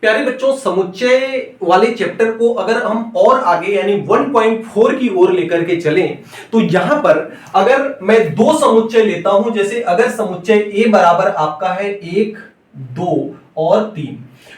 प्यारे बच्चों, समुच्चय वाले चैप्टर को अगर हम और आगे यानी 1.4 की ओर लेकर के चलें तो यहां पर अगर मैं दो समुच्चय लेता हूं, जैसे अगर समुच्चय ए बराबर आपका है 1, 2 और 3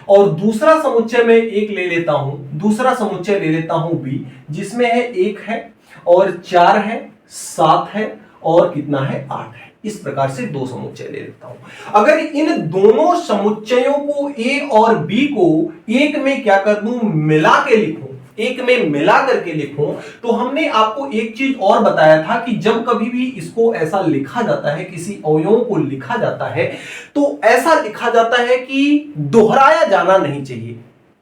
और दूसरा समुच्चय मैं एक ले लेता हूं, दूसरा समुच्चय ले लेता हूं बी, जिसमें है 1 है और 4 है, 7 है और कितना है 8 है। इस प्रकार से दो समुच्चय ले लेता हूं। अगर इन दोनों समुच्चयों को ए और बी को एक में क्या कर दूं, मिला के लिखूं, एक में मिला करके लिखूं, तो हमने आपको एक चीज और बताया था कि जब कभी भी इसको ऐसा लिखा जाता है, किसी अवयव को लिखा जाता है, तो ऐसा लिखा जाता है कि दोहराया जाना नहीं चाहिए,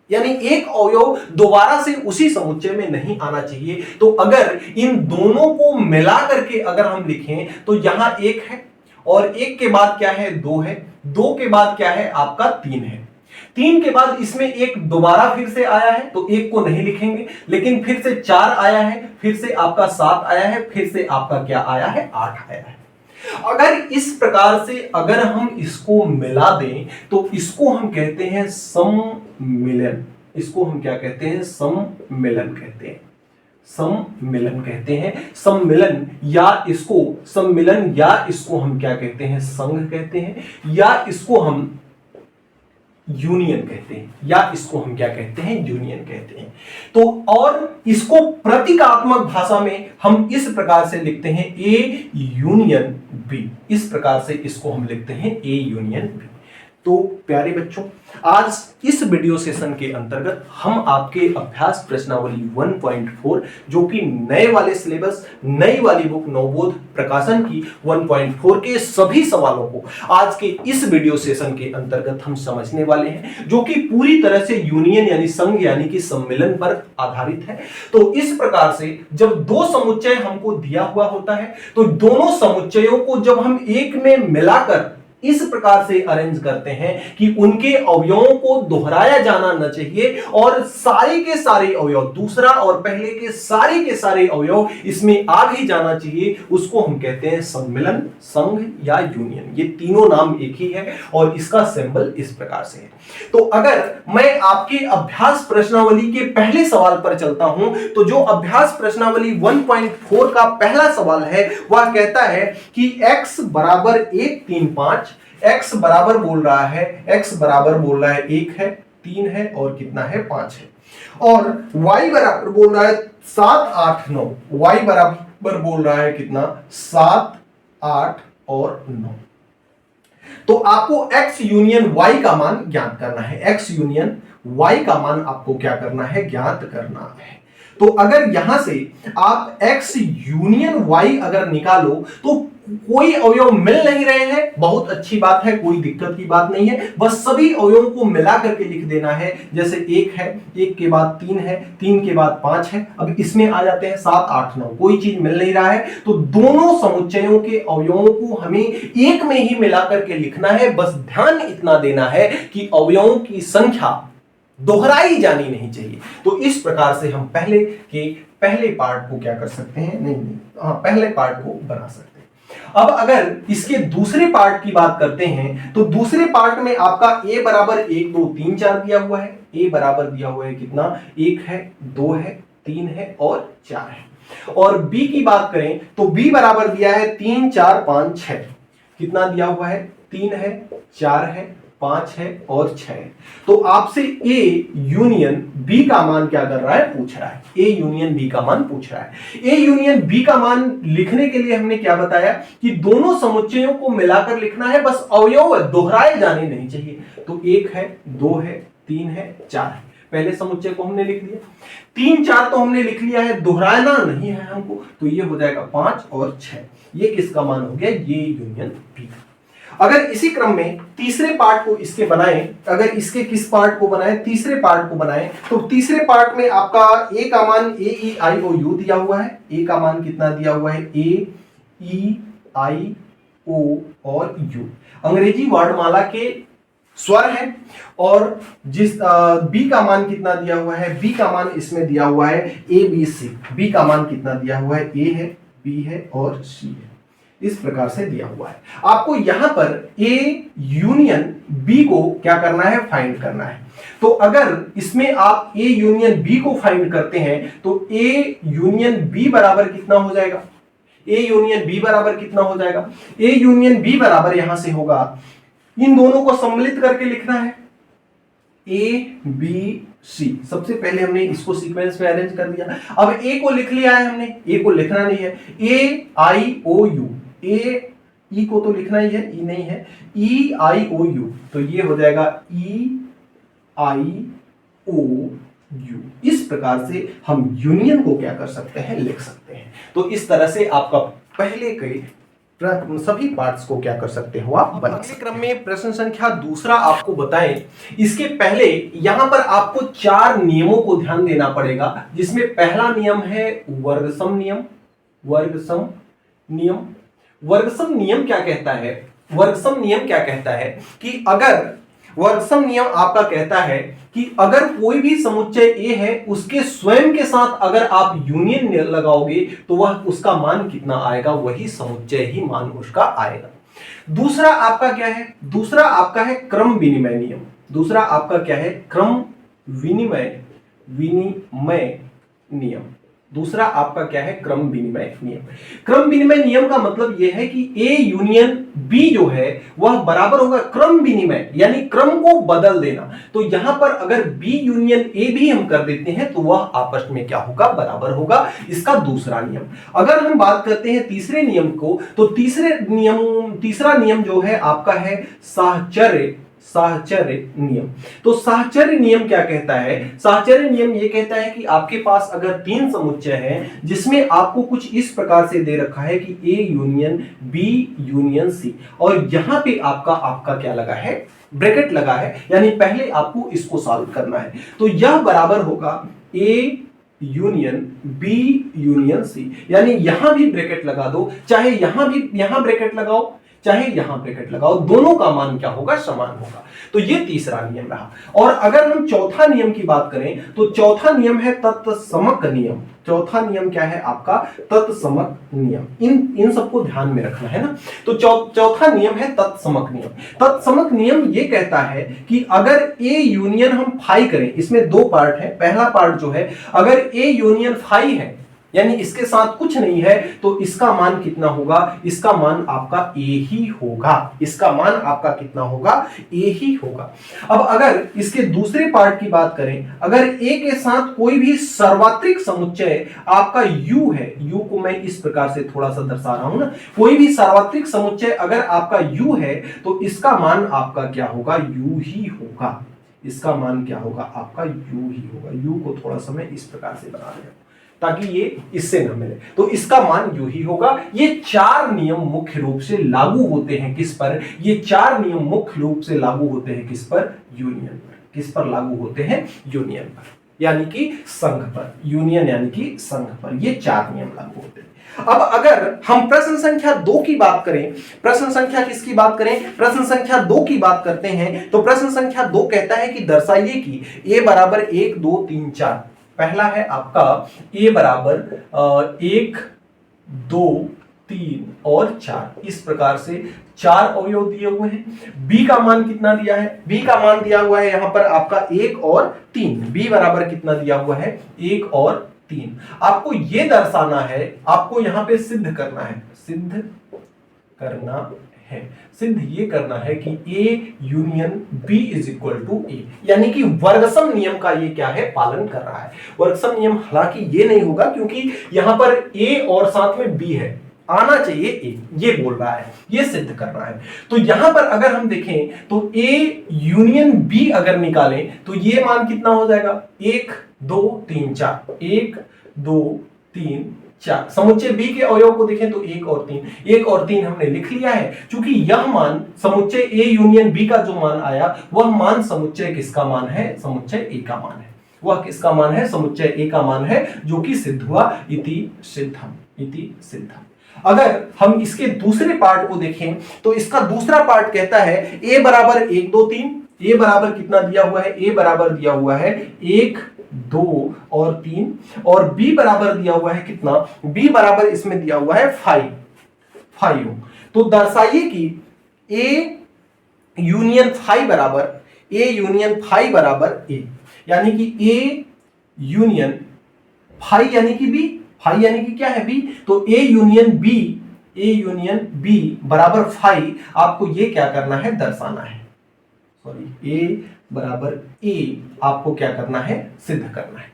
यानी एक अवयव दोबारा से उसी समुच्चय में नहीं आना चाहिए। तो अगर इन दोनों को मिला करके अगर हम लिखें तो यहां 1 है और 1 के बाद क्या है 2 है, 2 के बाद क्या है आपका 3 है, 3 के बाद इसमें 1 दोबारा फिर से आया है तो 1 को नहीं लिखेंगे, लेकिन फिर से 4 आया है, फिर से आपका 7 आया है, फिर से आपका क्या आया है 8 आया है। अगर इस प्रकार से अगर हम इसको मिला दें तो इसको हम कहते हैं सम्मिलन। इसको हम क्या कहते हैं, सम्मिलन कहते हैं, सम्मिलन कहते हैं। सम्मिलन या इसको सम्मिलन या इसको हम क्या कहते हैं, संघ कहते हैं, या इसको हम यूनियन कहते हैं, या इसको हम क्या कहते हैं, यूनियन कहते हैं। तो और इसको प्रतीकात्मक भाषा में हम इस प्रकार से लिखते हैं ए यूनियन बी। इस प्रकार से इसको हम लिखते हैं ए यूनियन बी। तो प्यारे बच्चों, आज इस वीडियो सेशन के अंतर्गत हम आपके अभ्यास प्रश्नावली 1.4 जो कि नए वाले सिलेबस, नई वाली बुक नवबोध प्रकाशन की 1.4 के सभी सवालों को आज के इस वीडियो सेशन के अंतर्गत हम समझने वाले हैं, जो कि पूरी तरह से यूनियन यानी संघ यानी कि सम्मेलन पर आधारित है। तो इस प्रकार से जब दो समुच्चय हमको दिया हुआ होता है तो दोनों समुच्चयों को जब हम एक में मिलाकर इस प्रकार से अरेंज करते हैं कि उनके अवयवों को दोहराया जाना न चाहिए और सारे के सारे अवयव, दूसरा और पहले के सारे अवयव इसमें आ भी जाना चाहिए, उसको हम कहते हैं सम्मिलन, संघ या यूनियन। ये तीनों नाम एक ही है और इसका सिंबल इस प्रकार से है। तो अगर मैं आपके अभ्यास प्रश्नावली के पहले सवाल पर चलता हूं तो जो अभ्यास प्रश्नावली 1.4 का पहला सवाल है वह कहता है कि x बराबर 135, x बराबर बोल रहा है, x बराबर बोल रहा है 1 है, 3 है और कितना है 5 है, और y बराबर बोल रहा है 7, 8, 9, y बराबर बोल रहा है कितना 7, 8 और 9। तो आपको x यूनियन y का मान ज्ञात करना है, x यूनियन y का मान आपको क्या करना है, ज्ञात करना है। तो अगर यहां से आप x यूनियन y अगर निकालो तो कोई अवयव मिल नहीं रहे हैं, बहुत अच्छी बात है, कोई दिक्कत की बात नहीं है, बस सभी अवयवों को मिला करके लिख देना है। जैसे 1 है, 1 के बाद 3 है, 3 के बाद 5 है, अब इसमें आ जाते हैं 7, 8, 9, कोई चीज मिल नहीं रहा है तो दोनों समुच्चयों के अवयवों को हमें एक में ही मिला करके लिखना है। बस ध्यान इतना देना है कि अवयवों की संख्या दोहराई जानी नहीं चाहिए। तो इस प्रकार से हम पहले पार्ट को क्या कर सकते हैं, पहले पार्ट को बना सकते हैं। अब अगर इसके दूसरे पार्ट की बात करते हैं तो दूसरे पार्ट में आपका a बराबर 1, 2, 3, 4 दिया हुआ है। a बराबर दिया हुआ है कितना, 1 है, 2 है, 3 है और 4 है। और b की बात करें तो b बराबर दिया है 3, 4, 5, 6। कितना दिया हुआ है, 3 है, 4 है, 5 है और 6 है। तो आपसे A यूनियन B का मान क्या कर रहा है, पूछ रहा है। A यूनियन B का मान पूछ रहा है। A यूनियन B का मान लिखने के लिए हमने क्या बताया कि दोनों समुच्चयों को मिलाकर लिखना है, बस अवयव दोहराए जाने नहीं चाहिए। तो 1 है, 2 है, 3 है, 4 है। पहले समुच्चय को हमने लिख लिया, 3, 4 तो हमने लिख लिया है, दोहराना नहीं है हमको, तो ये हो जाएगा 5 और 6। ये किसका मान हो गया, ये यूनियन B का। अगर इसी क्रम में तीसरे पार्ट को इसके बनाएं, अगर इसके किस पार्ट को बनाएं, तीसरे पार्ट को बनाएं, तो तीसरे पार्ट में आपका a का मान a e i o u दिया हुआ है। a का मान कितना दिया हुआ है, a e i o और u अंग्रेजी वर्णमाला के स्वर है। और जिस b का मान कितना दिया हुआ है, b का मान इसमें दिया हुआ है a b c। b का मान कितना दिया हुआ है, a है, b है और c है। इस प्रकार से दिया हुआ है। आपको यहां पर ए यूनियन बी को क्या करना है, फाइंड करना है। तो अगर इसमें आप ए यूनियन बी को फाइंड करते हैं तो ए यूनियन बी बराबर कितना हो जाएगा, ए यूनियन बी बराबर कितना हो जाएगा, ए यूनियन बी बराबर यहां से होगा, इन दोनों को सम्मिलित करके लिखना है ए बी सी। सबसे पहले हमने इसको सीक्वेंस में अरेंज कर दिया। अब ए को लिख लिया है हमने, ए को लिखना नहीं है, ए आई ओ यू, ए ई को तो लिखना ही है, ई नहीं है, ई आई ओ यू, तो ये हो जाएगा ई आई ओ यू। इस प्रकार से हम यूनियन को क्या कर सकते हैं, लिख सकते हैं। तो इस तरह से आपका पहले के सभी पार्ट्स को क्या कर सकते हो आप बना। अगले क्रम में प्रश्न संख्या दूसरा आपको बताएं, इसके पहले यहां पर आपको 4 नियमों को ध्यान देना पड़ेगा, जिसमें पहला नियम है वर्गसम नियम। वर्गसम नियम, वर्गसम नियम क्या कहता है, वर्गसम नियम क्या कहता है कि अगर वर्गसम नियम आपका कहता है कि अगर कोई भी समुच्चय ए है उसके स्वयं के साथ अगर आप यूनियन लगाओगे तो वह उसका मान कितना आएगा, वही समुच्चय ही मान उसका आएगा। दूसरा आपका क्या है, दूसरा आपका है क्रम विनिमय नियम। दूसरा आपका क्या है, क्रम विनिमय नियम। दूसरा आपका क्या है, क्रम विनिमय नियम। क्रम विनिमय नियम का मतलब यह है कि ए यूनियन बी जो है वह बराबर होगा क्रम विनिमय, यानी क्रम को बदल देना। तो यहां पर अगर बी यूनियन ए भी हम कर देते हैं तो वह आपस में क्या होगा, बराबर होगा। इसका दूसरा नियम। अगर हम बात करते हैं तीसरे नियम को, तो तीसरा नियम जो है आपका है साहचर्य नियम। तो साहचर्य नियम क्या कहता है, साहचर्य नियम यह कहता है कि आपके पास अगर 3 समुच्चय हैं जिसमें आपको कुछ इस प्रकार से दे रखा है कि A union B union C, और यहां पे आपका क्या लगा है, ब्रैकेट लगा है, यानी पहले आपको इसको सॉल्व करना है। तो यह बराबर होगा A union B union C, यानी यहां भी ब्रैकेट लगा दो, चाहे यहां ब्रैकेट लगाओ, चाहे यहां ब्रैकेट लगाओ, दोनों का मान क्या होगा, समान होगा। तो ये तीसरा नियम रहा। और अगर हम चौथा नियम की बात करें तो चौथा नियम है तत्समक नियम। चौथा नियम क्या है आपका, तत्समक नियम। इन सबको ध्यान में रखना है ना। तो चौथा नियम है तत्समक नियम। तत्समक नियम ये कहता है कि अगर ए यूनियन हम फाई करें, इसमें 2 पार्ट है। पहला पार्ट जो है, अगर ए यूनियन फाई है यानी इसके साथ कुछ नहीं है, तो इसका मान कितना होगा, इसका मान आपका ए ही होगा। इसका मान आपका कितना होगा, ए ही होगा। अब अगर इसके दूसरे पार्ट की बात करें, अगर ए के साथ कोई भी सर्वात्रिक समुच्चय आपका यू है, यू को मैं इस प्रकार से थोड़ा सा दर्शा रहा हूं ना, कोई भी सर्वात्रिक समुच्चय अगर आपका यू है तो इसका मान आपका क्या होगा, यू ही होगा। इसका मान क्या होगा, आपका यू ही होगा। यू को थोड़ा सा मैं इस प्रकार से बना रहा हूं ताकि ये इससे न मिले, तो इसका मान यू ही होगा। ये 4 नियम मुख्य रूप से लागू होते हैं किस पर, ये 4 नियम मुख्य रूप से लागू होते हैं किस पर, यूनियन पर। किस पर लागू होते हैं, यूनियन पर, यानी कि संघ पर। यूनियन यानी कि संघ पर ये 4 नियम लागू होते हैं। अब अगर हम प्रश्न संख्या 2 की बात करें, प्रश्न संख्या किसकी बात करें, प्रश्न संख्या 2 की बात करते हैं, तो प्रश्न संख्या 2 कहता है कि दर्शाइए कि ए बराबर 1 2 3 4। पहला है आपका ए बराबर 1 2 3 और 4। इस प्रकार से 4 अवयव दिए हुए हैं। बी का मान कितना दिया है, बी का मान दिया हुआ है यहां पर आपका 1 और 3। बी बराबर कितना दिया हुआ है, 1 और 3। आपको यह दर्शाना है, आपको यहां पे सिद्ध करना है, सिद्ध ये करना है कि A union B is equal to A, यानी कि वर्गसम नियम का ये क्या है, पालन कर रहा है। वर्गसम नियम हालांकि ये नहीं होगा क्योंकि यहां पर ए और साथ में बी है, आना चाहिए ए, ये बोल रहा है, ये सिद्ध कर रहा है। तो यहां पर अगर हम देखें तो ए यूनियन बी अगर निकालें तो ये मान कितना हो जाएगा, 1 2 3 4। 1 2 3 4। समुच्चय बी के अवयव को देखें तो 1 और 3, 1 और 3 हमने लिख लिया है। क्योंकि यह मान समुच्चय ए यूनियन बी का जो मान आया वह मान समुच्चय किसका मान है, समुच्चय ए का मान है। वह किसका मान है, समुच्चय ए का मान है, जो कि सिद्ध हुआ, इति सिद्धम। अगर हम इसके दूसरे पार्ट को देखें तो इसका दूसरा पार्ट कहता है ए बराबर 1 2 3। ए बराबर कितना दिया हुआ है, ए बराबर दिया हुआ है 1 2 और 3, और बी बराबर दिया हुआ है कितना, बी बराबर इसमें दिया हुआ है 5। फाइव हो। तो दर्शाइए कि ए यूनियन फाइव बराबर ए, यानी कि ए यूनियन फाइव यानी कि बी, फाइव यानी कि क्या है बी, तो ए यूनियन बी बराबर फाइव आपको ये क्या करना है, दर्शाना है। सॉरी, ए बराबर ए आपको क्या करना है, सिद्ध करना है।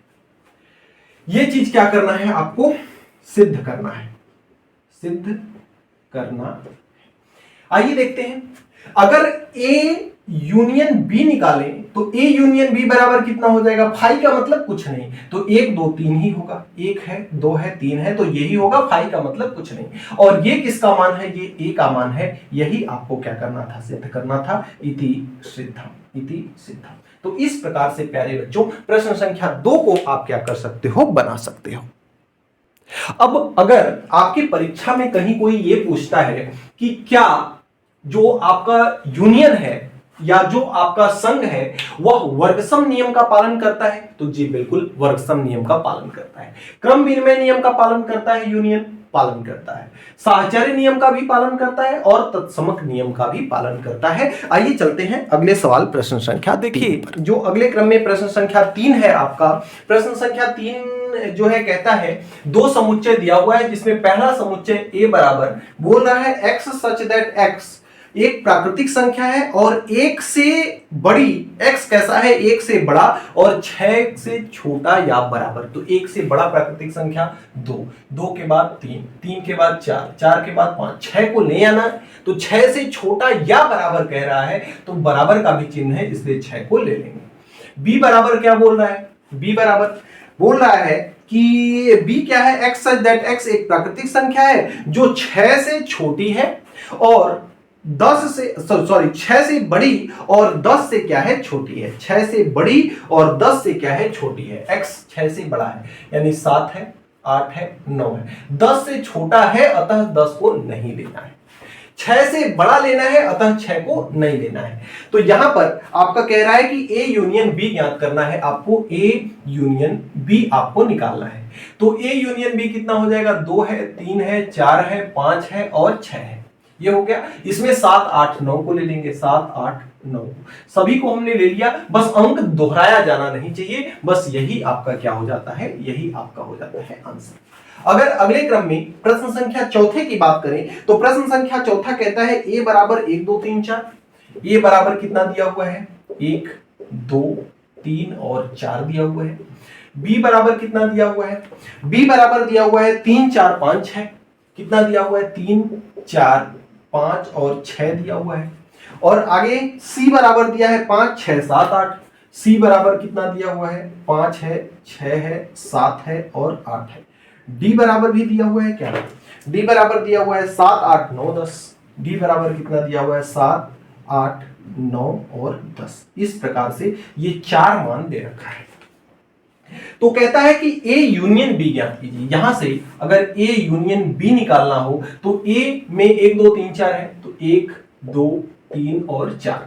ये चीज क्या करना है, आपको सिद्ध करना है, सिद्ध करना। आइए देखते हैं, अगर ए यूनियन बी निकालें तो ए यूनियन बी बराबर कितना हो जाएगा, फाइव का मतलब कुछ नहीं, तो एक दो तीन ही होगा, एक है दो है तीन है तो यही होगा, फाइव का मतलब कुछ नहीं। और ये किसका मान है, ये ए का मान है, यही आपको क्या करना था, सिद्ध करना था। इति सिद्धम। तो इस प्रकार से प्यारे बच्चों प्रश्न संख्या 2 को आप क्या कर सकते हो, बना सकते हो। अब अगर आपकी परीक्षा में कहीं कोई ये पूछता है कि क्या जो आपका यूनियन है या जो आपका संघ है वह वर्गसम नियम का पालन करता है, तो जी बिल्कुल वर्गसम नियम का पालन करता है। क्रम विनिमय नियम का पालन करता है, यूनियन पालन करता है, साहचर्य नियम का भी पालन करता है और तत्समक नियम का भी पालन करता है। आइए चलते हैं अगले सवाल, प्रश्न संख्या देखिए, जो अगले क्रम में प्रश्न संख्या 3 है आपका। प्रश्न संख्या 3 जो है कहता है दो समुच्चय दिया हुआ है, जिसमें पहला समुच्चय ए बराबर बोल रहा है एक्स सच दैट एक्स एक प्राकृतिक संख्या है और एक से बड़ी, x कैसा है, एक से बड़ा और 6 से छोटा या बराबर। तो एक से बड़ा प्राकृतिक संख्या 2, 2 के बाद 3, 3 के बाद 4, 4 के बाद 5, 6 को ले आना, तो 6 से छोटा या बराबर कह रहा है तो बराबर का भी चिन्ह है, इसलिए 6 को ले लेंगे। b बराबर क्या बोल रहा है, b बराबर बोल रहा है कि b क्या है, x सच दैट x एक प्राकृतिक संख्या है जो 6 से छोटी है और 6 से बड़ी और 10 से क्या है, छोटी है। 6 से बड़ी और 10 से क्या है, छोटी है। x 6 से बड़ा है यानी 7 है, 8 है, 9 है। 10 से छोटा है अतः 10 को नहीं लेना है, 6 से बड़ा लेना है अतः 6 को नहीं लेना है। तो यहां पर आपका कह रहा है कि A यूनियन B ज्ञात करना है, आपको A यूनियन B आपको निकालना है। तो A यूनियन B कितना हो जाएगा, 2 है, 3 है, 4 है, 5 है और 6 है। ये हो गया। इसमें 7, 8, 9 को ले लेंगे, 7, 8, 9 सभी को हमने ले लिया। बस अंक दोहराया जाना नहीं चाहिए, बस यही आपका क्या हो जाता है, यही आपका हो जाता है आंसर। अगर अगले क्रम में प्रश्न संख्या 4 की बात करें तो प्रश्न संख्या 4 कहता है a बराबर 1 2 3 4। a बराबर कितना दिया हुआ है, 1 2 3 और 4 दिया हुआ है। b बराबर कितना दिया हुआ है, b बराबर दिया हुआ है 3 4 5 6। कितना दिया हुआ है, 3 4 5 और 6 दिया हुआ है। और आगे c बराबर दिया है 5 6 7 8। c बराबर कितना दिया हुआ है, 5 है, 6 है, 7 है और 8 है। d बराबर भी दिया हुआ है क्या, d बराबर दिया हुआ है 7 8 9 10। d बराबर कितना दिया हुआ है, 7 8 9 और 10। इस प्रकार से ये 4 मान दे रखा है। तो कहता है कि A यूनियन B ज्ञात कीजिए। यहां से अगर A यूनियन B निकालना हो तो A में 1 2 3 4 है, तो 1 2 3 और 4।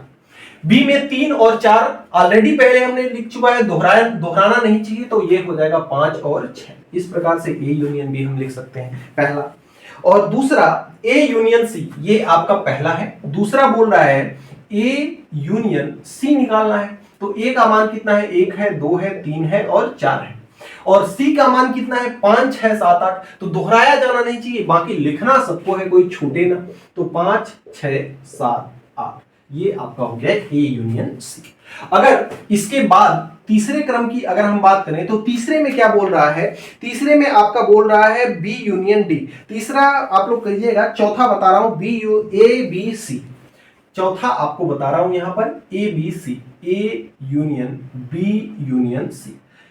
B में 3 और 4 ऑलरेडी पहले हमने लिख चुका है, दोहराना नहीं चाहिए, तो ये हो जाएगा 5 और 6। इस प्रकार से A यूनियन B हम लिख सकते हैं, पहला। और दूसरा A यूनियन C, ये आपका पहला है। दूसरा बोल रहा है A यूनियन C निकालना है, तो A का मान कितना है, 1 है, 2 है, 3 है और 4 है। और C का मान कितना है, 5 6 7 8। तो दोहराया जाना नहीं चाहिए, बाकी लिखना सबको है, कोई छूटे ना। तो 5 6 7 8 ये आपका हो गया A यूनियन C। अगर इसके बाद तीसरे क्रम की अगर हम बात करें तो तीसरे में क्या बोल रहा है, तीसरे में आपका बोल रहा है B यूनियन D। तीसरा आप लोग कहिएगा, चौथा बता रहा हूं A B C। चौथा आपको बता रहा हूं यहां पर A B C, A union B union C,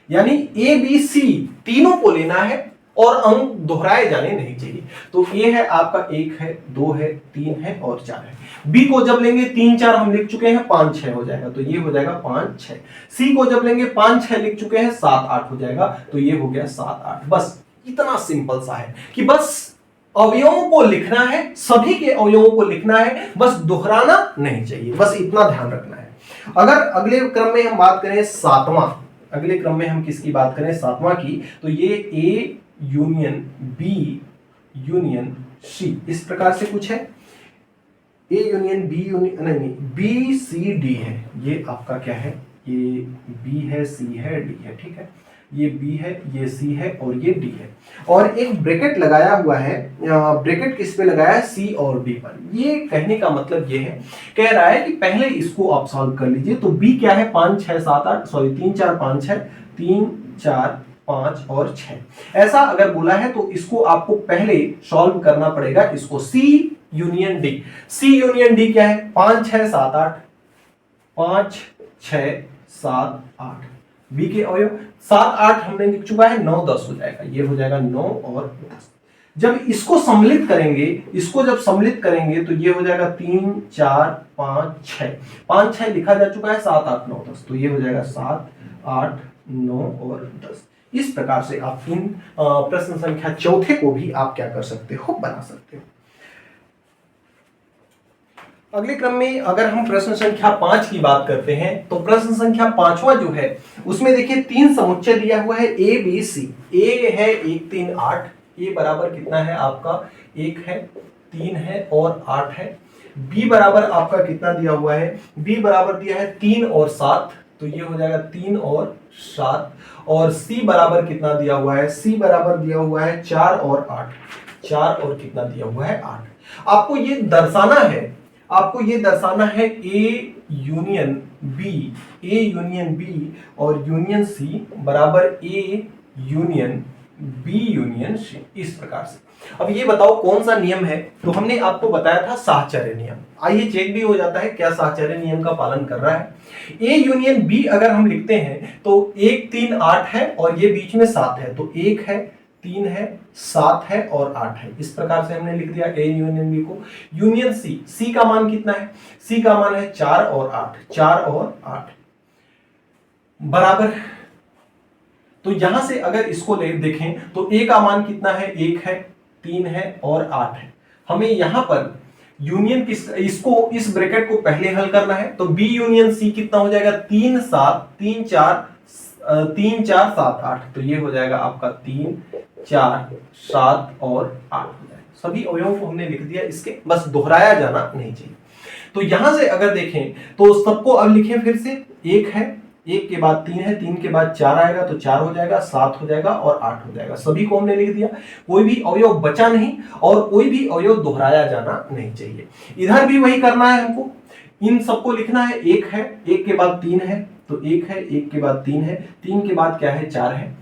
यानी A B C तीनों को लेना है और अंक दोहराए जाने नहीं चाहिए। तो A है आपका 1 है, 2 है, 3 है और 4 है। B को जब लेंगे 3 4 हम लिख चुके हैं, 5 6 हो जाएगा, तो ये हो जाएगा 5 6। C को जब लेंगे 5 6 लिख चुके हैं, 7 8 हो जाएगा, तो ये हो गया 7 8। बस इतना सिंपल सा है कि बस अवयवों को लिखना है, सभी के अवयवों को लिखना है, बस दोहराना नहीं चाहिए, बस इतना ध्यान रखना है। अगर अगले क्रम में हम बात करें सातवां, अगले क्रम में हम किसकी बात करें, सातवां की, तो ये A union B union C, इस प्रकार से कुछ है। ए यूनियन बी यूनियन, नहीं बी सी डी है, ये आपका क्या है, ये बी है, सी है, डी है, ठीक है, ये बी है, ये सी है और ये डी है, और एक ब्रैकेट लगाया हुआ है। ब्रैकेट किस पे लगाया है, सी और डी पर। ये कहने का मतलब ये है, कह रहा है कि पहले इसको आप सॉल्व कर लीजिए। तो बी क्या है, 5 6 7 8, सॉरी 3 4 5 6, 3 4 5 और 6, ऐसा अगर बोला है तो इसको आपको पहले सॉल्व करना पड़ेगा। इसको सी यूनियन डी, सी यूनियन डी क्या है, 5 6 7 8, 5 6 7 8, बी के अवयव 7 8 हमने लिख चुका है, 9 10 हो जाएगा, ये हो जाएगा 9 और 10। जब इसको सम्मिलित करेंगे, इसको जब सम्मिलित करेंगे तो ये हो जाएगा 3 4 5 6, 5 6 लिखा जा चुका है, 7 8 9 10, तो ये हो जाएगा 7 8 9 और 10। इस प्रकार से आप इन प्रश्न संख्या चौथे को भी आप क्या कर सकते हो, बना सकते हो। अगले क्रम में अगर हम प्रश्न संख्या 5 की बात करते हैं तो प्रश्न संख्या 5वां जो है उसमें देखिए 3 समुच्चय दिया हुआ है ए बी सी। ए है 1 3 8, ए बराबर कितना है आपका, 1 है 3 है और 8 है। बी बराबर आपका कितना दिया हुआ है, बी बराबर दिया है 3 और 7, तो ये हो जाएगा 3 और 7। और सी बराबर कितना दिया हुआ है, सी बराबर दिया हुआ है 4 और 8, 4 और कितना दिया हुआ है 8। आपको ये दर्शाना है, आपको ये दर्शाना है A union B, A union B और यूनियन सी बराबर A union B union C, इस प्रकार से। अब ये बताओ कौन सा नियम है, तो हमने आपको बताया था साहचर्य नियम। आइए चेक भी हो जाता है क्या साहचर्य नियम का पालन कर रहा है। ए यूनियन बी अगर हम लिखते हैं तो 1 3 8 है और ये बीच में 7 है, तो 1 है 3 है 7 है और 8 है, इस प्रकार से हमने लिख दिया ए यूनियन बी को। यूनियन सी, सी का मान कितना है, सी का मान है 4 और 8, 4 और 8 बराबर। तो यहां से अगर इसको ले देखें तो ए का मान कितना है, 1 है 3 है और 8 है। हमें यहां पर यूनियन किस, इसको इस ब्रैकेट को पहले हल करना है, तो बी यूनियन सी कितना हो जाएगा, 3 7 3 4 7 8, तो ये हो जाएगा आपका 3 4 7 और 8 हो जाएगा। सभी अवयवों को हमने लिख दिया, इसके बस दोहराया जाना नहीं चाहिए। तो यहां से अगर देखें तो सबको अब लिखें फिर से, 1 है, 1 के बाद 3 है, 3 के बाद 4 आएगा तो 4 हो जाएगा, 7 हो जाएगा और 8 हो जाएगा। सभी को हमने लिख दिया, कोई भी अवयव बचा नहीं और कोई भी अवयव दोहराया जाना नहीं चाहिए। इधर भी वही करना है हमको, इन सबको लिखना है। 1 है, 1 के बाद 3 है, तो 1 है, 1 के बाद 3 है, 3 के बाद क्या है 4 है,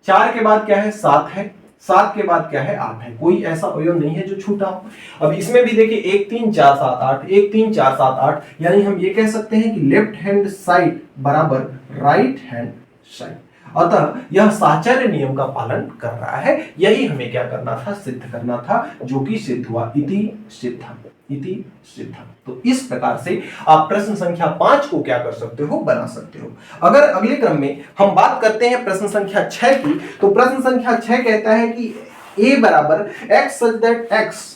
4 के बाद क्या है 7 है, 7 के बाद क्या है 8 है। कोई ऐसा अवयव नहीं है जो छूटा हो। अब इसमें भी देखिए 1 3 4 7 8, 1 3 4 7 8, यानी हम ये कह सकते हैं कि लेफ्ट हैंड साइड बराबर राइट हैंड साइड। अतः यह साहचर्य नियम का पालन कर रहा है। यही हमें क्या करना था, सिद्ध करना था, जो कि सिद्ध हुआ। इति सिद्धम, इति सिद्धम। तो इस प्रकार से आप प्रश्न संख्या 5 को क्या कर सकते हो, बना सकते हो। अगर अगले क्रम में हम बात करते हैं प्रश्न संख्या 6 की, तो प्रश्न संख्या 6 कहता है कि a बराबर x such that x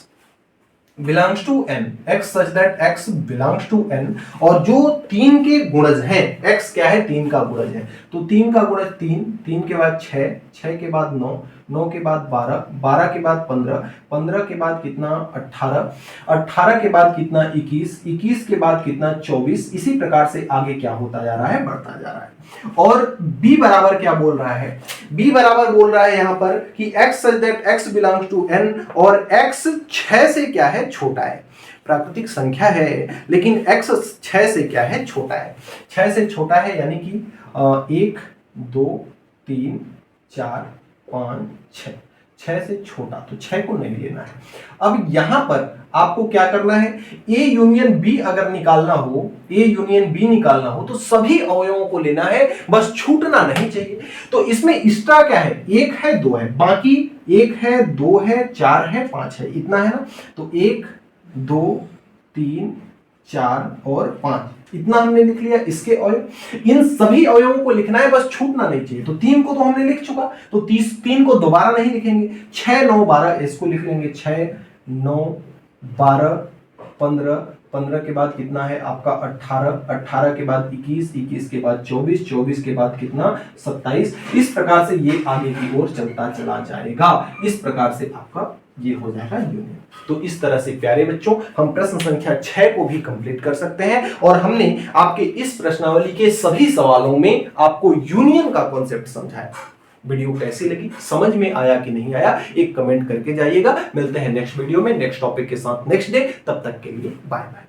belongs to n, x such that x belongs to n, और जो 3 के गुणज हैं, x क्या है 3 का गुणज है, तो 3 का गुणज 3, 3 के बाद 6, 6 के बाद 9, 9 के बाद 12, 12 के बाद 15, 15 के बाद कितना 18, 18 के बाद कितना 21, 21 के बाद कितना 24। इसी प्रकार से आगे क्या होता जा रहा है, बढ़ता जा रहा है। और b बराबर क्या बोल रहा है, b बराबर बोल रहा है यहां पर कि x such that x belongs to n, और x 6 से क्या है, छोटा है। प्राकृतिक संख्या है लेकिन x 6 से क्या है, छोटा है। 6 से छोटा है यानी कि 1 2 3 4 5 6, 6 से छोटा, तो 6 को नहीं लेना है। अब यहां पर आपको क्या करना है, ए यूनियन बी अगर निकालना हो, ए यूनियन बी निकालना हो तो सभी अवयवों को लेना है, बस छूटना नहीं चाहिए। तो इसमें एक्स्ट्रा क्या है, 1 है 2 है, बाकी 1 है 2 है 4 है 5 है, इतना है ना। तो 1 2 3 4 और 5, इतना हमने लिख लिया इसके अवयव। इन सभी अवयवों को लिखना है, बस छूटना नहीं चाहिए। तो 3 को तो हमने लिख चुका, तो 3 को दोबारा नहीं लिखेंगे। 6 9 12 इसको लिख लेंगे, 6 9 12 15, 15 के बाद कितना है आपका 18, 18 के बाद 21, 21 के बाद 24, 24 के बाद कितना 27। इस प्रकार से ये आगे की ओर चलता चला जाएगा। इस प्रकार से आपका ये हो जाएगा यूनियन। तो इस तरह से प्यारे बच्चों हम प्रश्न संख्या 6 को भी कंप्लीट कर सकते हैं और हमने आपके इस प्रश्नावली के सभी सवालों में आपको यूनियन का कॉन्सेप्ट समझाया। वीडियो कैसी लगी, समझ में आया कि नहीं आया, एक कमेंट करके जाइएगा। मिलते हैं नेक्स्ट वीडियो में नेक्स्ट टॉपिक के साथ नेक्स्ट डे। तब तक के लिए बाय बाय।